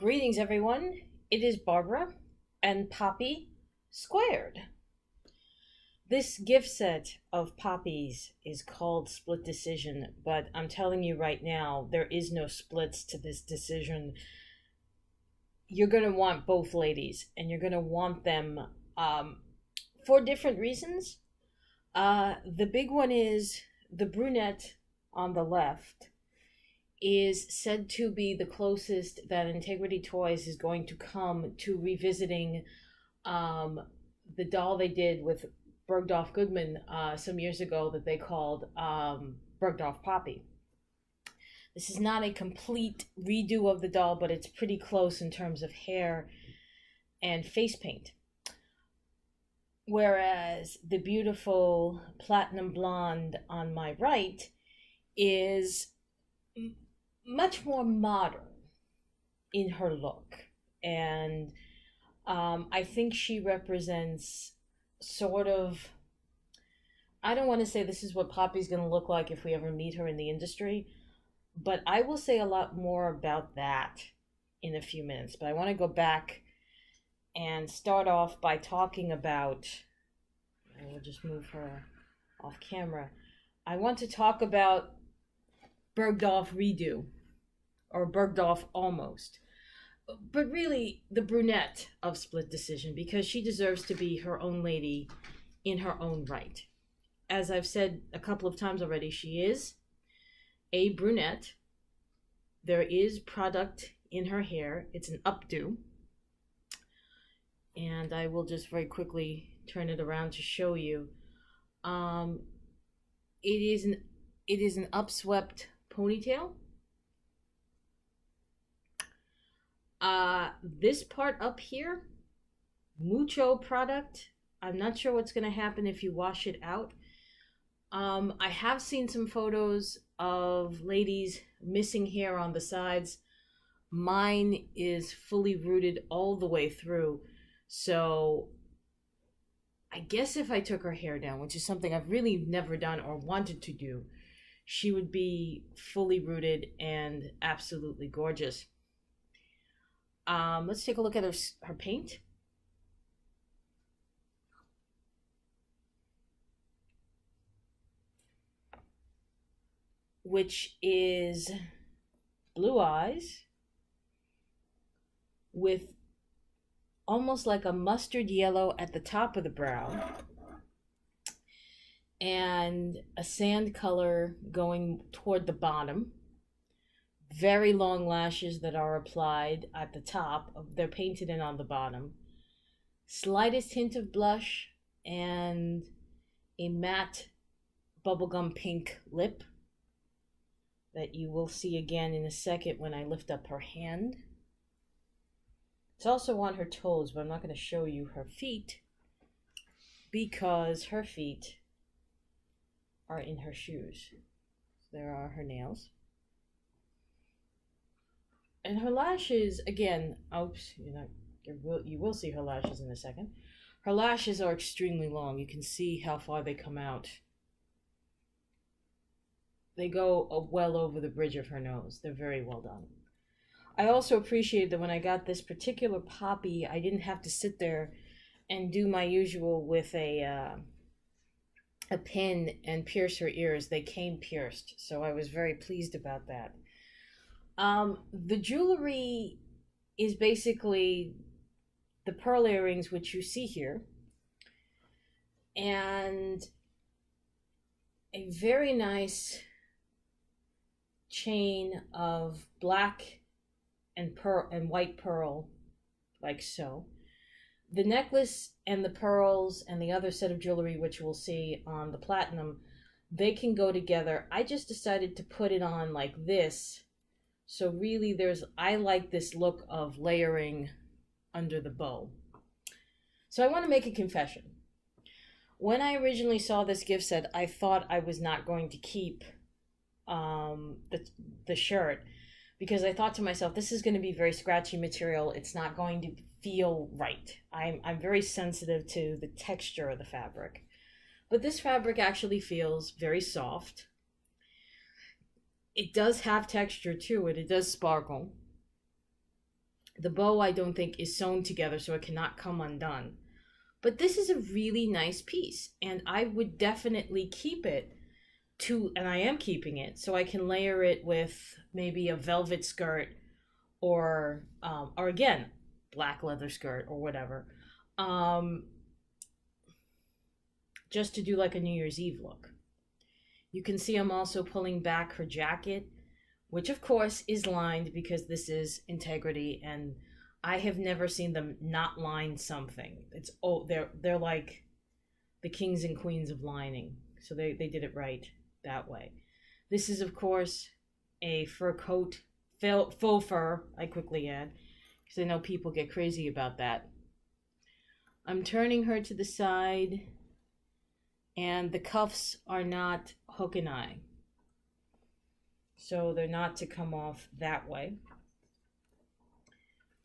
Greetings, everyone. It is Barbara and Poppy squared. This gift set of poppies is called Split Decision, but I'm telling you right now, there is no splits to this decision. You're going to want both ladies, and you're going to want them for different reasons. The big one is the brunette on the left is said to be the closest that Integrity Toys is going to come to revisiting the doll they did with Bergdorf Goodman some years ago that they called Bergdorf Poppy. This is not a complete redo of the doll, but it's pretty close in terms of hair and face paint. Whereas the beautiful platinum blonde on my right is much more modern in her look, and I think she represents sort of, I don't want to say this is what Poppy's going to look like if we ever meet her in the industry, but I will say a lot more about that in a few minutes. But I want to go back and start off by talking about, we'll just move her off camera. I want to talk about Bergdorf redo, or Bergdorf almost, but really the brunette of Split Decision, because she deserves to be her own lady in her own right. As I've said a couple of times already, she is a brunette. There is product in her hair. It's an updo, and I will just very quickly turn it around to show you. It is an upswept ponytail. This part up here, mucho product. I'm not sure what's going to happen if you wash it out. I have seen some photos of ladies missing hair on the sides. Mine is fully rooted all the way through. So I guess if I took her hair down, which is something I've really never done or wanted to do, she would be fully rooted and absolutely gorgeous. Let's take a look at her paint. Which is blue eyes with almost like a mustard yellow at the top of the brow, and a sand color going toward the bottom. Very long lashes that are applied at the top. They're painted in on the bottom. Slightest hint of blush and a matte bubblegum pink lip that you will see again in a second when I lift up her hand. It's also on her toes, but I'm not going to show you her feet because her feet are in her shoes. There are her nails. And her lashes, again, oops, you will see her lashes in a second. Her lashes are extremely long. You can see how far they come out. They go well over the bridge of her nose. They're very well done. I also appreciate that when I got this particular Poppy, I didn't have to sit there and do my usual with a pin and pierce her ears. They came pierced, so I was very pleased about that. The jewelry is basically the pearl earrings, which you see here, and a very nice chain of black and pearl and white pearl, like so. The necklace and the pearls and the other set of jewelry, which we'll see on the platinum, they can go together. I just decided to put it on like this. So really I like this look of layering under the bow. So I want to make a confession. When I originally saw this gift set, I thought I was not going to keep the shirt, because I thought to myself, this is going to be very scratchy material. It's not going to feel right. I'm very sensitive to the texture of the fabric. But this fabric actually feels very soft. It does have texture to it. It does sparkle. The bow, I don't think, is sewn together, so it cannot come undone. But this is a really nice piece, and I would definitely keep it and I am keeping it, so I can layer it with maybe a velvet skirt or again, black leather skirt or whatever. Just to do like a New Year's Eve look. You can see I'm also pulling back her jacket, which of course is lined because this is integrity, and I have never seen them not line something. They're like the kings and queens of lining, so they did it right that way. This is of course a fur coat, faux fur, I quickly add, because I know people get crazy about that. I'm turning her to the side, and the cuffs are not hook and eye, so they're not to come off that way.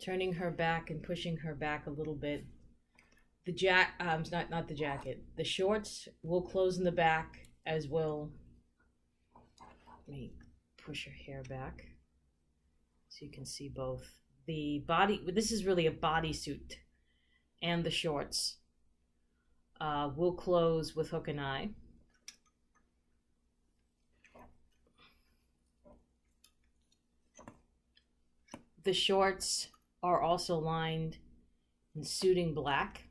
Turning her back and pushing her back a little bit. Not the jacket. The shorts will close in the back, as will. Let me push her hair back so you can see both. The body. This is really a bodysuit, and the shorts will close with hook and eye. The shorts are also lined in suiting black.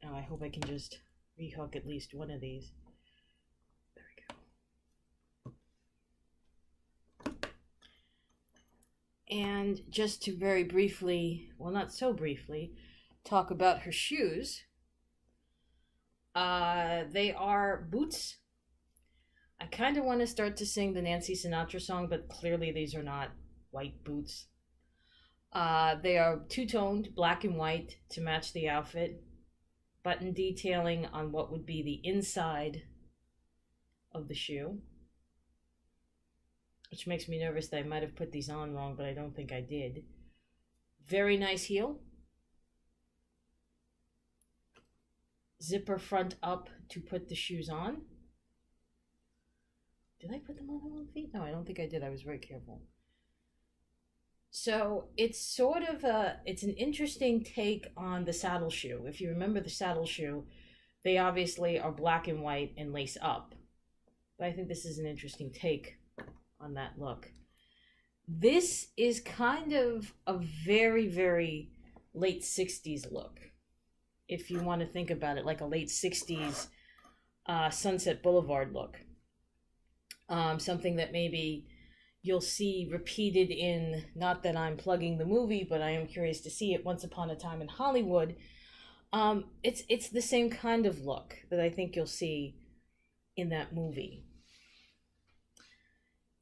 Oh, I hope I can just rehook at least one of these. There we go. And just to very briefly, well, not so briefly, talk about her shoes. They are boots. I kind of want to start to sing the Nancy Sinatra song, but clearly these are not white boots. They are two-toned, black and white, to match the outfit. Button detailing on what would be the inside of the shoe, which makes me nervous that I might have put these on wrong, but I don't think I did. Very nice heel. Zipper front up to put the shoes on. Did I put them on the wrong feet? No, I don't think I did. I was very careful. So it's sort of it's an interesting take on the saddle shoe. If you remember the saddle shoe, they obviously are black and white and lace up. But I think this is an interesting take on that look. This is kind of a very, very late 60s look. If you want to think about it, like a late 60s Sunset Boulevard look. Something that maybe you'll see repeated in, not that I'm plugging the movie, but I am curious to see it, Once Upon a Time in Hollywood. It's the same kind of look that I think you'll see in that movie.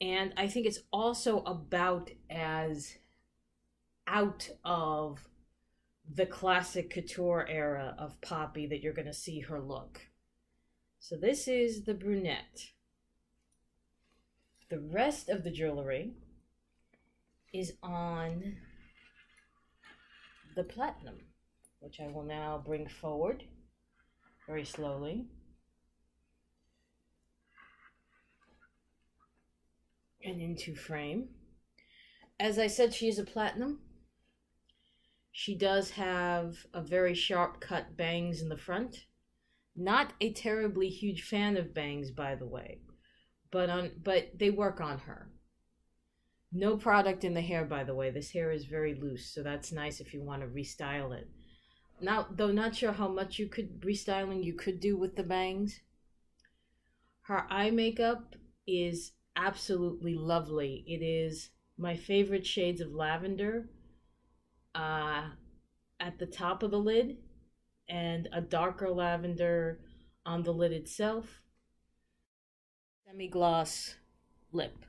And I think it's also about as out of the classic couture era of Poppy that you're going to see her look. So this is the brunette. The rest of the jewelry is on the platinum, which I will now bring forward very slowly. And into frame. As I said, she is a platinum. She does have a very sharp cut bangs in the front. Not a terribly huge fan of bangs, by the way. But they work on her. No product in the hair, by the way. This hair is very loose, so that's nice if you want to restyle it. Now, though not sure how much you could do with the bangs. Her eye makeup is absolutely lovely. It is my favorite shades of lavender at the top of the lid, and a darker lavender on the lid itself. Semi-gloss lip.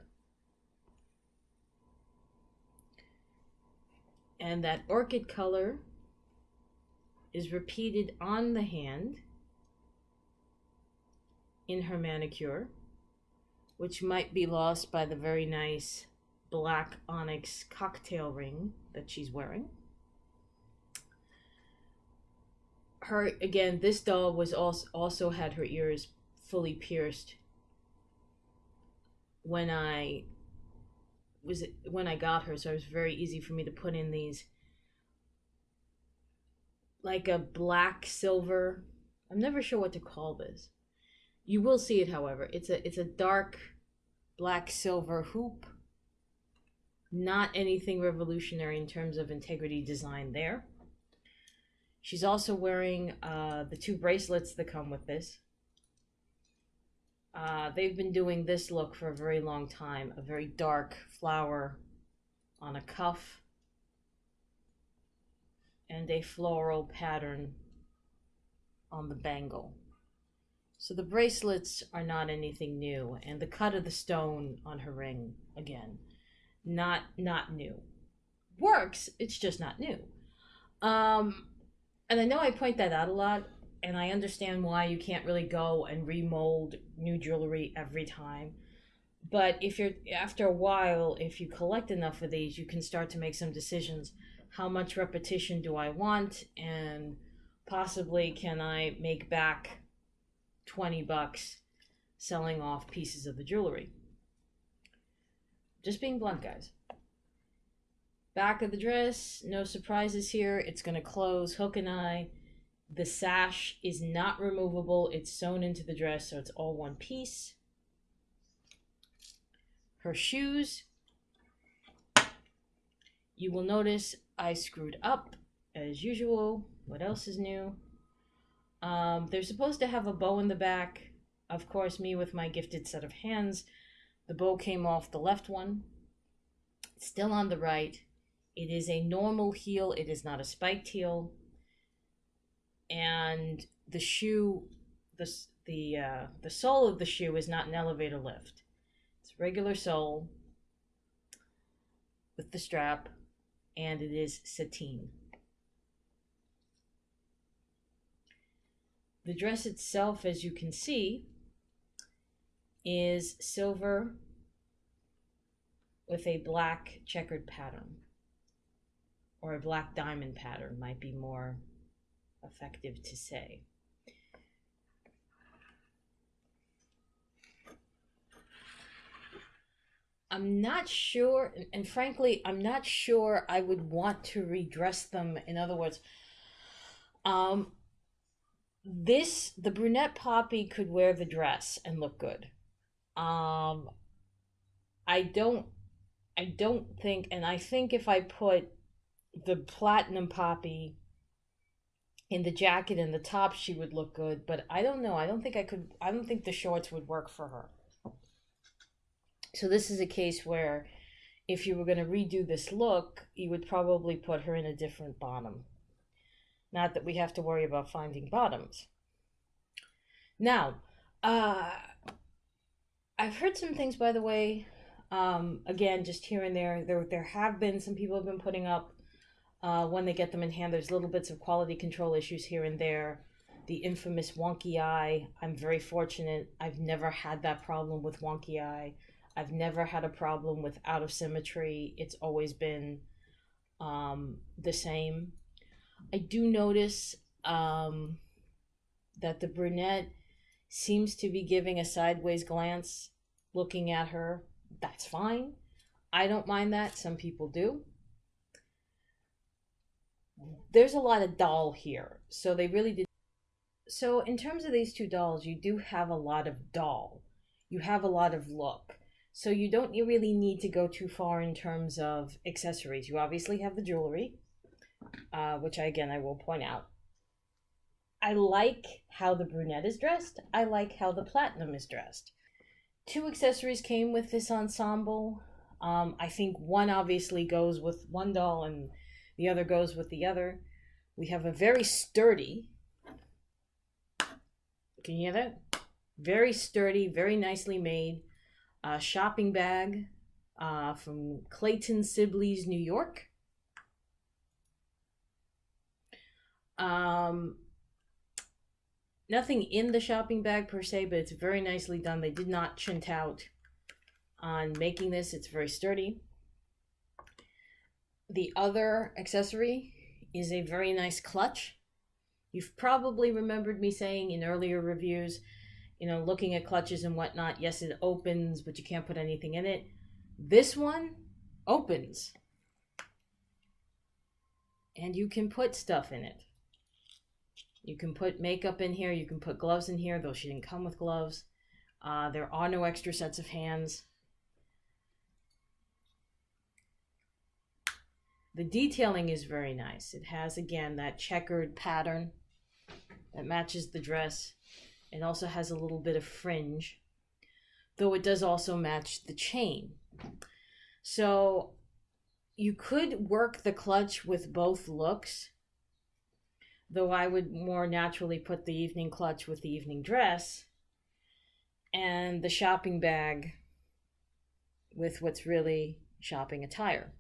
And that orchid color is repeated on the hand in her manicure, which might be lost by the very nice black onyx cocktail ring that she's wearing. Again, this doll was also had her ears fully pierced when I was when I got her, so it was very easy for me to put in these, like a black silver. I'm never sure what to call this. You will see it, however. It's a dark black silver hoop. Not anything revolutionary in terms of integrity design there. She's also wearing the 2 bracelets that come with this. They've been doing this look for a very long time. A very dark flower on a cuff and a floral pattern on the bangle. So the bracelets are not anything new, and the cut of the stone on her ring, again, not new. Works, it's just not new. And I know I point that out a lot, and I understand why you can't really go and remold new jewelry every time. But if you're, after a while, if you collect enough of these, you can start to make some decisions. How much repetition do I want? And possibly can I make back $20 selling off pieces of the jewelry? Just being blunt, guys. Back of the dress, no surprises here. It's going to close hook and eye. The sash is not removable. It's sewn into the dress, so it's all one piece. Her shoes, you will notice I screwed up as usual. What else is new? They're supposed to have a bow in the back. Of course, me with my gifted set of hands, the bow came off the left one. It's still on the right. It is a normal heel. It is not a spiked heel. And the shoe, the sole of the shoe is not an elevator lift. It's regular sole with the strap, and it is sateen. The dress itself, as you can see, is silver with a black checkered pattern, or a black diamond pattern might be more effective to say. I'm not sure, and frankly, I'm not sure I would want to redress them. In other words, the brunette Poppy could wear the dress and look good. I don't think, and I think if I put the platinum Poppy in the jacket and the top, she would look good, but I don't know. I don't think the shorts would work for her. So this is a case where if you were going to redo this look, you would probably put her in a different bottom. Not that we have to worry about finding bottoms. Now, I've heard some things, by the way, again, just here and there. There have been some people have been putting up, when they get them in hand, there's little bits of quality control issues here and there. The infamous Wonky Eye. I'm very fortunate. I've never had that problem with Wonky Eye. I've never had a problem with out of symmetry. It's always been the same. I do notice that the brunette seems to be giving a sideways glance looking at her. That's fine. I don't mind that. Some people do. There's a lot of doll here, so they really did. So in terms of these 2 dolls, you do have a lot of doll. You have a lot of look. So you really need to go too far in terms of accessories. You obviously have the jewelry, which I will point out. I like how the brunette is dressed. I like how the platinum is dressed. 2 accessories came with this ensemble. I think one obviously goes with one doll and the other goes with the other. We have a very sturdy, can you hear that? Very sturdy, very nicely made shopping bag from Clayton Sibley's, New York. Nothing in the shopping bag per se, but it's very nicely done. They did not chint out on making this. It's very sturdy. The other accessory is a very nice clutch. You've probably remembered me saying in earlier reviews, looking at clutches and whatnot, yes, it opens, but you can't put anything in it. This one opens. And you can put stuff in it. You can put makeup in here. You can put gloves in here, though she didn't come with gloves. There are no extra sets of hands. The detailing is very nice. It has, again, that checkered pattern that matches the dress. It also has a little bit of fringe, though it does also match the chain. So you could work the clutch with both looks, though I would more naturally put the evening clutch with the evening dress and the shopping bag with what's really shopping attire.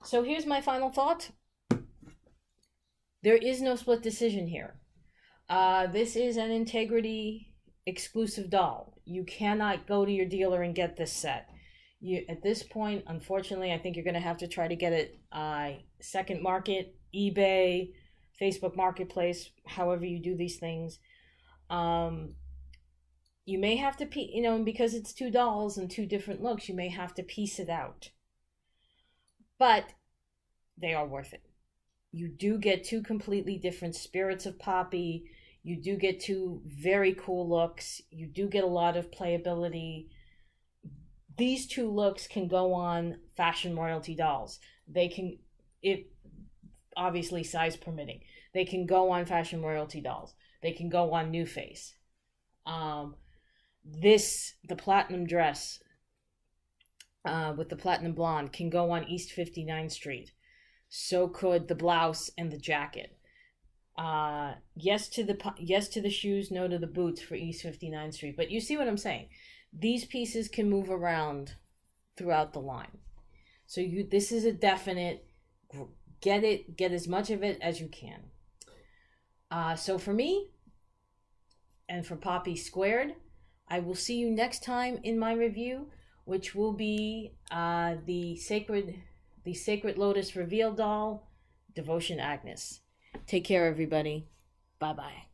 So here's my final thought. There is no split decision here. This is an Integrity exclusive doll. You cannot go to your dealer and get this set. At this point, unfortunately, I think you're going to have to try to get it second market, eBay, Facebook Marketplace, however you do these things. You may have to, because it's two dolls and two different looks, you may have to piece it out. But they are worth it. You do get two completely different spirits of Poppy. You do get two very cool looks. You do get a lot of playability. These two looks can go on fashion royalty dolls. They can, obviously size permitting, they can go on fashion royalty dolls. They can go on New Face. The platinum dress with the platinum blonde can go on East 59th Street. So could the blouse and the jacket. Yes to the shoes, no to the boots for East 59th Street. But you see what I'm saying? These pieces can move around throughout the line. So this is a definite get as much of it as you can. So for me and for Poppy Squared, I will see you next time in my review, which will be the Sacred Lotus Reveal doll, Devotion Agnes. Take care, everybody. Bye-bye.